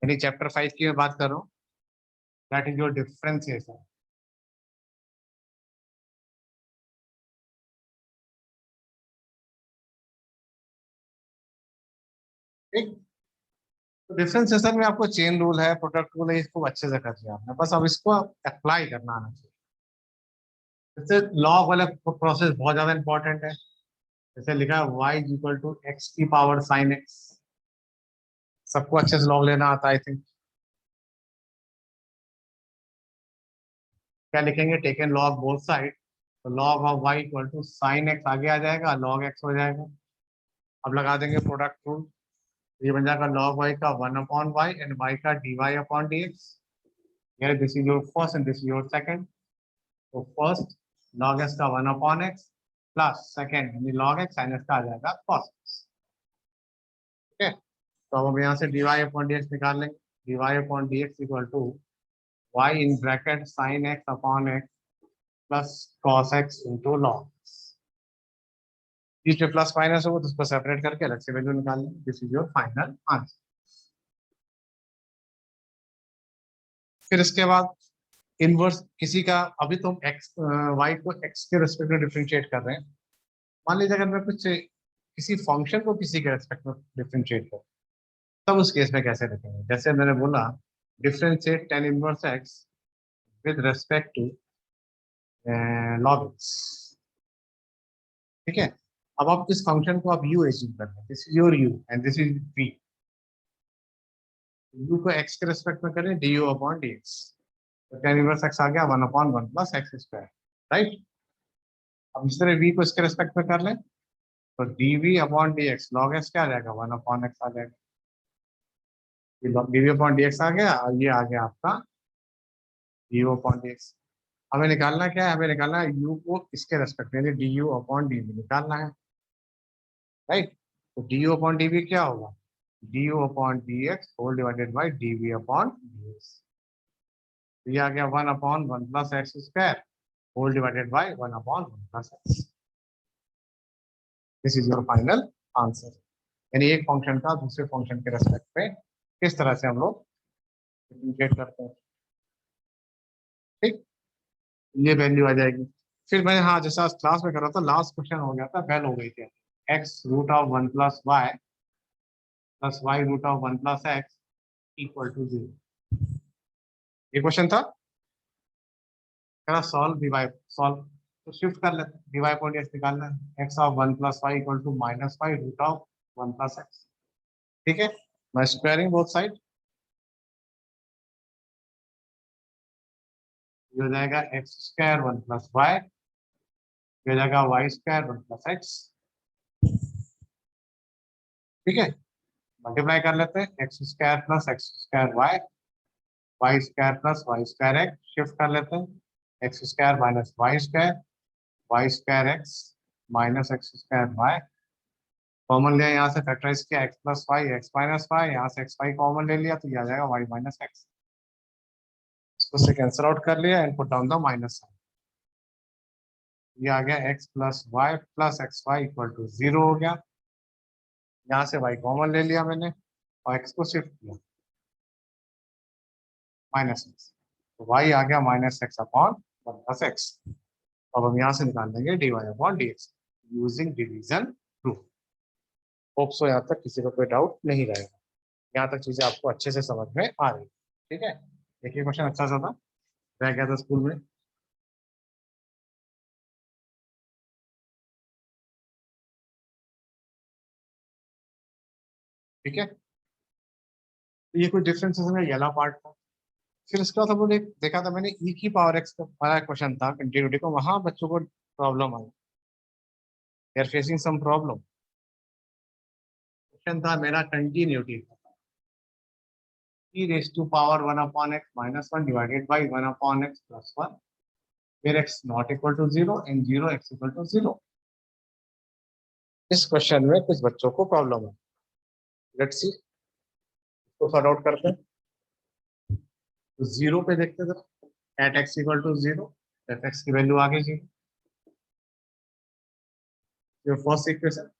यानी चैप्टर 5 की मैं बात कर रहा हूँ, दैट इज योर डिफरेंशिएशन। ठीक, तो डिफरेंशिएशन में आपको चेन रूल है, प्रोडक्ट रूल है, इसको अच्छे से कर लिया आपने, बस अब इसको अप्लाई करना आना चाहिए। जैसे लॉग वाला प्रोसेस बहुत ज्यादा इंपॉर्टेंट है। जैसे लिखा है y is equal to x की पावर साइन एक्स, सबको अच्छे से लॉग लेना आता है आई थिंक। क्या लिखेंगे, टेकन लॉग बोथ साइड, तो log of y equal to sine x आगे आ जाएगा, लॉग एक्स हो जाएगा। अब लगा देंगे प्रोडक्ट रूल, ये बन जाएगा लॉग y का 1/y एंड y का dy/dx। This is your first and this is your second. तो फर्स्ट log s का 1/x प्लस सेकंड यानी log x sin x का आ जाएगा cos x। ठीक है, तो अब हम यहाँ से dy/dx निकाल लेंगे। dy/dx equal to y in bracket sin x upon x plus cos x into log x। बीच में प्लस माइनस होगा तो उसको सेपरेट करके अलग से वैल्यू निकाल लेंगे। This is your final answer. फिर इसके बाद इनवर्स किसी का, अभी तो हम एक्स वाई को एक्स के रेस्पेक्ट में डिफरेंशिएट कर रहे हैं। मान लीजिए अगर मैं कुछ किसी फंक्शन को किसी के रेस्पेक्ट में डिफरेंशिएट करूँ, तब उस केस में कैसे लिखेंगे। जैसे मैंने बोला differentiate tan inverse x with respect to log x। ठीक है, अब आप इस फंक्शन को आप u एज्यूम कर लें, this is your u and this is v। u को x के रेस्पेक्ट में करें du अपॉन dx, तो tan इनवर्स x आ गया 1/1 प्लस एक्स स्क्वायर, राइट। अब इस तरह v को इसके रेस्पेक्ट में कर लें, तो dv upon dx log x क्या आ जाएगा 1/x आ जाएगा। dv अपॉन dx आ गया और ये आ गया आपका du अपॉन dx। हमें निकालना क्या है, हमें निकालना है u को इसके रेस्पेक्ट में, du अपॉन dv निकालना है, राइट। तो du अपॉन dv क्या होगा, du upon dx whole divided by dv upon dx। तो ये आ गया 1/1 plus x square whole divided by 1/1 plus x. This is your final answer. यानी एक फंक्शन का दूसरे फंक्शन के रेस्पेक्ट में किस तरह से हम लोग डिफरेंशिएट करते हैं। ठीक, ये वैल्यू आ जाएगी। फिर मैं, हाँ, जैसा क्लास में कर रहा था, लास्ट क्वेश्चन हो गया था, बेल हो गई थी। X root of 1 plus y root of 1 plus x equal to 0। ये क्वेश्चन था, करा सॉल्व डिवाई सॉल्व, तो शिफ्ट कर लेते हैं, डिवाई पॉइंट एक्स निकालना है, x of 1 plus y equal to minus y root of 1 plus x. ठीक है, मैं स्क्वायरिंग बोथ साइड, ये हो जाएगा एक्स स्क्वायर 1 प्लस वाई, ये हो जाएगा वाई स्क्वायर 1 प्लस एक्स। ठीक है, मल्टीप्लाई कर लेते हैं, x square plus x square y, y square plus y square x, shift कर लेते हैं, x square minus y square x minus x square y. Common लिया यहाँ से, फैक्टराइज किया, x plus y x minus y, यहाँ से x Y common ले लिया तो ये आ जाएगा वाई माइनस एक्स। इसको से कैंसिल आउट कर लिया and put down the minus sign. ये आ गया x plus y equal to 0 हो गया। यहाँ से वाई कॉमन ले लिया मैंने और एक्स को शिफ्ट किया माइनस एक्स, तो वाई आ गया minus x upon 1 plus x. अब हम यहाँ से निकाल लेंगे d y upon d x using division proof. Hope so यहाँ तक किसी को कोई डाउट नहीं रहेगा, यहाँ तक चीजें आपको अच्छे से समझ में आ रही। ठीक है, देखिए क्वेश्चन अच्छा सा था, रह गया था स्कूल में। ठीक है, तो ये कोई डिफरेंसेस में येलो पार्ट था। फिर उसके बाद हम लोग देखा था मैंने ई की पावर एक्स का हमारा क्वेश्चन था कंटिन्यूटी को, वहां बच्चों को प्रॉब्लम आई, they are facing some problem. Question था मेरा continuity, e raise to power 1 upon x minus 1 divided by 1 upon x plus 1, फिर x not equal to 0 and 0 x equal to 0। इस क्वेश्चन में कुछ बच्चों को प्रॉब्लम है, लेट्स सी, इसको सॉर्ट आउट करते हैं। तो 0 पे देखते थे, at x equal to 0, f x की वैल्यू आ गई 0, फर्स्ट इक्वेशन।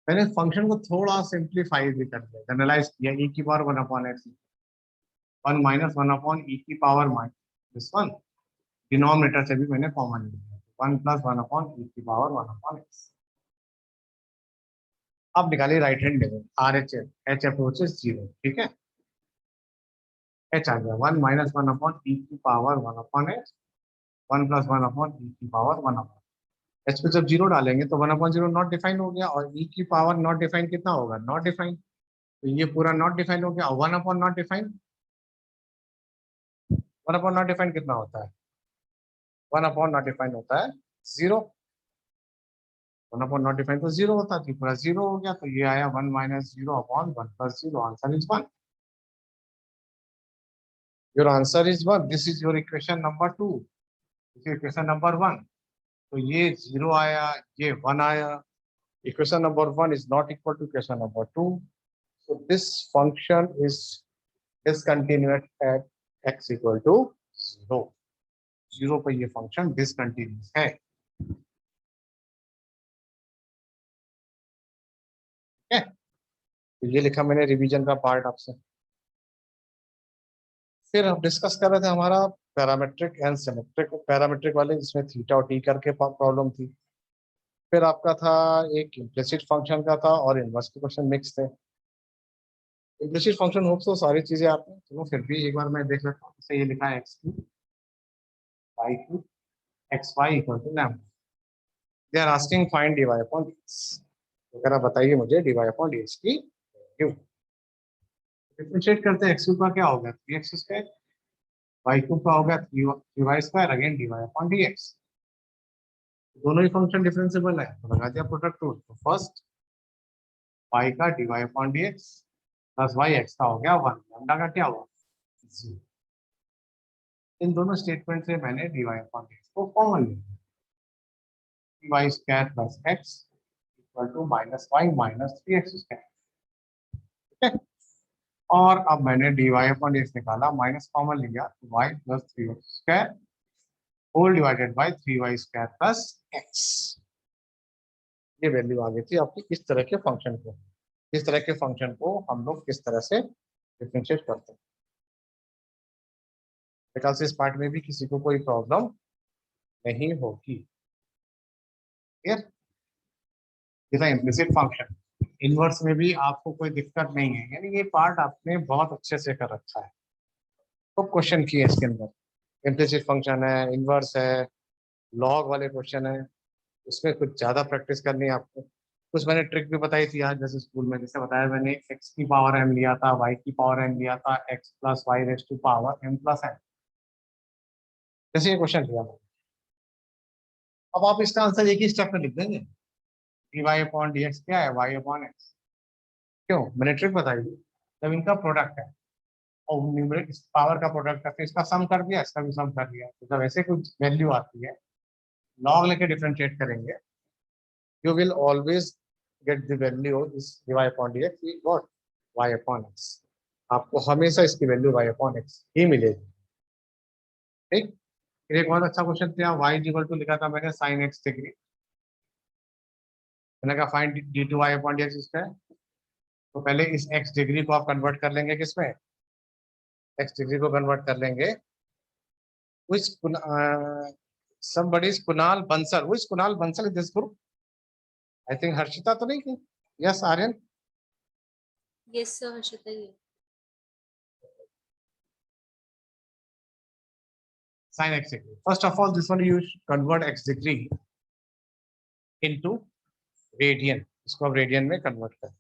मैंने फंक्शन को थोड़ा सिंप्लीफाई भी कर दिया, जनरलाइज किया, e की power 1/x, 1 minus 1 upon e की power minus this one, denominator से भी मैंने कॉमन लिया, 1 प्लस 1 अपॉन e की पावर 1/x। अब निकालिए right hand derivative, R H F, H approaches 0, ठीक है, एच आ गया 1 माइनस 1 अपॉन ई की पावर 1/x, 1 प्लस 1 अपॉन ई की पावर 1/x। एच पे जब जीरो डालेंगे तो 1/0 नॉट डिफाइन हो गया, और ई की पावर नॉट डिफाइन कितना होगा, नॉट डिफाइन, तो ये पूरा नॉट डिफाइन हो गया। 1 upon not define, 1 upon not define कितना होता है, 1 अपॉन नॉट डिफाइन होता है 0, 1 अपॉन नॉट डिफाइन तो 0 होता है, तो पूरा 0 हो गया, तो ये आया 1 minus 0 upon 1 plus 0, answer is 1। Your answer is 1, this is your equation number 2, this is equation number 1। तो ये 0 आया, ये 1 आया, equation number 1 is not equal to equation number 2. So this function is discontinuous at x equal to 0. 0 पर ये function discontinuous है, ठीक है। तो ये लिखा मैंने रिवीजन का पार्ट आपसे। फिर हम डिस्कस कर रहे थे हमारा पैरामेट्रिक एंड सिमेट्रिक, पैरामेट्रिक वाले जिसमें थीटा और टी करके प्रॉब्लम थी। फिर आपका था एक इम्प्लिसिट फंक्शन का था, और इनवर्स के क्वेश्चन मिक्स थे। इम्प्लिसिट फंक्शन होप्स तो सारी चीजें आती हैं, चलो फिर भी एक बार मैं देख लेता हूँ। जैसे ये लिखा है x3 y3 xy equal to lambda, they are asking find dy upon dx। तो कह रहा बताइए मुझे dy अपॉन dx की वैल्यू। डिफरेंशिएट करते हैं, x3 का क्या हो गया 3x स्क्वायर, y3 का हो गया 3y square, again dy upon dx। दोनों ही फंक्शन डिफरेंशिएबल है, तो लगा दिया प्रोडक्ट रूल। तो फर्स्ट y का dy upon dx plus y x का हो गया 1, लैम्डा का क्या हुआ 0। इन दोनों स्टेटमेंट से मैंने dy अपॉन dx को कॉमन लिया, y square plus x equal to minus y minus 3x square, ठीक है। और अब मैंने dy अपॉन dx निकाला, माइनस कॉमन लिया, y plus 3x square whole divided by 3y square plus x। ये वैल्यू आ गई थी आपकी इस तरह के फंक्शन को। इस तरह के फंक्शन को हम लोग किस तरह से डिफरेंशिएट करते हैं, बिकॉज इस पार्ट में भी किसी को कोई प्रॉब्लम नहीं होगी। क्लियर, ये इम्प्लिसिट फंक्शन, इनवर्स में भी आपको कोई दिक्कत नहीं है, यानी ये पार्ट आपने बहुत अच्छे से कर रखा है। तो क्वेश्चन किए इसके अंदर, इम्प्लिसिट फंक्शन है, इनवर्स है, लॉग वाले क्वेश्चन है, उसमें कुछ ज्यादा प्रैक्टिस करनी है आपको। कुछ मैंने ट्रिक भी बताई थी आज, जैसे स्कूल में जैसे बताया मैंने, x की पावर m लिया था, y की पावर m लिया था, x plus y raise to power m plus n, जैसे ये क्वेश्चन लिया मैंने। अब आप इसका आंसर एक ही स्टेप में लिख देंगे, dy अपॉन dx क्या है, y अपॉन x। क्यों, मैंने ट्रिक बताई थी, जब इनका प्रोडक्ट है और न्यूमरिक पावर का प्रोडक्ट है, तो इसका सम कर दिया, इसका भी सम कर दिया, तो जब ऐसे कुछ वैल्यू आती है, लॉग लेके डिफरेंशिएट करेंगे, you will always get the value is y upon dx is what, y upon x। आपको हमेशा इसकी वैल्यू y upon x ही मिलेगी, ठीक। फिर एक बहुत अच्छा क्वेश्चन था, y इक्वल टू लिखा था मैंने sin x डिग्री, मैंने कहा find d2 y upon dx इसका है। तो पहले इस x डिग्री को आप कन्वर्ट कर लेंगे किसमें, x डिग्री को कन्वर्ट कर लेंगे which somebody is Kunal Bansal, which Kunal Bansal in this group, I think Harshita तो नहीं थी, yes Aryan, Yes, sir, Harshita. sin x degree. First of all, this one you should convert x degree into radian. इसको अब radian में convert करें।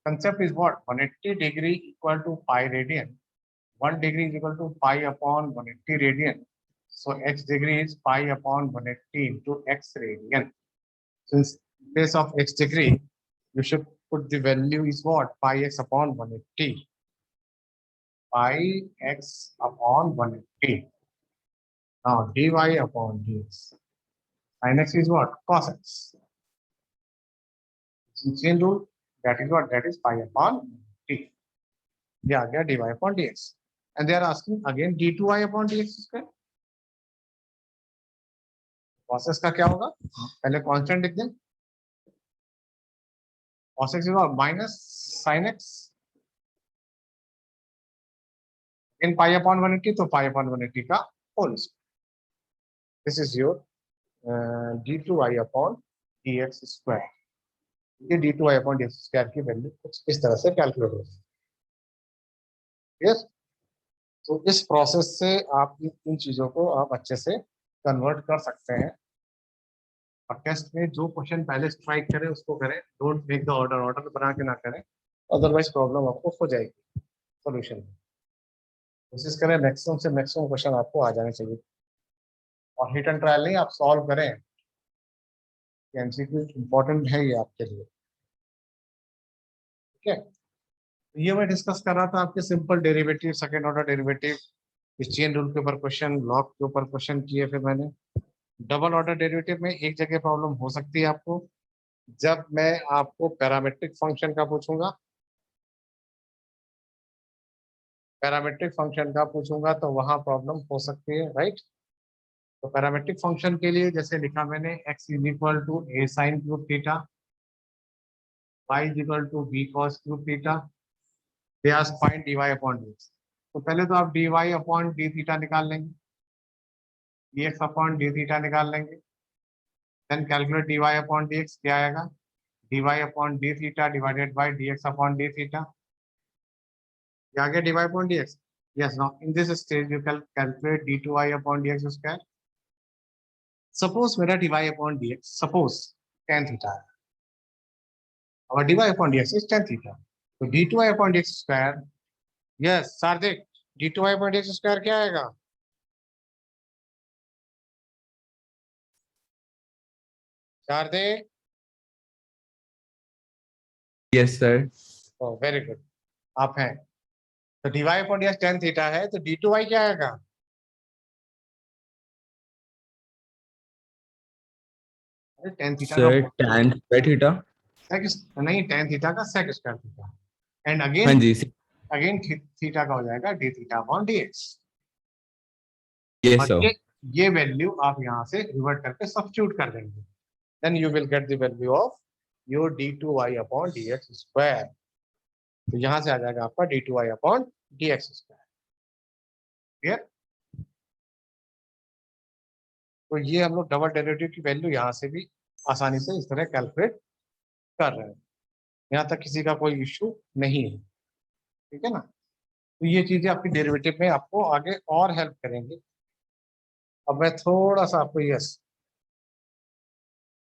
Concept is what, 180 degree equal to pi radian. 1 degree is equal to pi upon 180 radian. So x degree is pi upon 180 into x radian. Since in place of x degree, you should put the value is what, pi x upon 180. Pi x upon 180. Now dy upon dx. Sin x is what, cos x. Chain rule, that is what, that is pi upon t. ये आ गया dy upon dx. And they are asking again d2y upon dx square. Process का क्या होगा, पहले constant लिख दें, cos x is minus sin x in pi upon 180, तो pi upon 180 का whole square. This is your d2i upon dx square. ये d2i upon dx square की वैल्यू कुछ इस तरह से कैलकुलेट होगी. यस, तो इस प्रोसेस से आप इन चीजों को आप अच्छे से कन्वर्ट कर सकते हैं. और टेस्ट में जो क्वेश्चन पहले स्ट्राइक करें उसको करें. Don't make the order, order बना के ना करें, अदरवाइज प्रॉब्लम आपको हो जाएगी सॉल्यूशन में. कोशिश करें मैक्सिमम से मैक्सिमम क्वेश्चन आपको आ जाने चाहिए. और हिट एंड ट्रायल नहीं, आप सॉल्व करें. एमसीक्यू इंपॉर्टेंट है ये आपके लिए. ठीक है, ये मैं डिस्कस कर रहा था आपके simple derivative, second order derivative, इस चेन रूल के ऊपर क्वेश्चन, लॉग के ऊपर क्वेश्चन किए. फिर मैंने डबल ऑर्डर डेरिवेटिव में एक जगह प्रॉब्लम हो सकती है आपको, जब मैं आपको पैरामेट्रिक फंक्शन का पूछूंगा. पैरामेट्रिक फंक्शन का पूछूंगा तो वहां प्रॉब्लम हो सकती है, राइट. तो पैरामेट्रिक फंक्शन के लिए जैसे लिखा मैंने, x is equal to a sine cube theta, y is equal to b cos cube theta, they are find dy upon dx. तो पहले तो आप dy अपॉन d थीटा निकाल लेंगे, dx अपॉन d थीटा निकाल लेंगे. Then calculate dy upon dx, क्या आएगा, dy अपॉन d theta divided by dx upon d theta. क्या आ गया, dy upon dx. Yes, now in this stage you can calculate d2i upon dx square. Suppose मेरा dy upon dx, suppose tan theta है. Our dy upon dx is tan theta. तो d2i upon dx square, yes, सार्दिक, d2i upon dx square क्या आएगा? Sardik, yes sir. oh very good, आप हैं. तो dy upon dx tan theta है, तो d2i क्या आएगा? tan theta सर का tan square थीटा. नहीं, tan theta का sec square theta. एंड हाँ अगेन जी. थीटा का हो जाएगा d थीटा अपॉन dx. यस और सर. ये वैल्यू आप यहाँ से रिवर्ट करके सब्स्टिट्यूट कर देंगे. Then you will get the value of your d2i upon dx square. तो यहाँ से आ जाएगा आपका d2i upon dx square. Clear. तो ये हम लोग डबल डेरिवेटिव की वैल्यू यहाँ से भी आसानी से इस तरह कैलकुलेट कर रहे हैं. यहाँ तक किसी का कोई इश्यू नहीं है. ठीक है ना. तो ये चीजें आपकी डेरिवेटिव में आपको आगे और हेल्प करेंगे. अब मैं थोड़ा सा आपको यस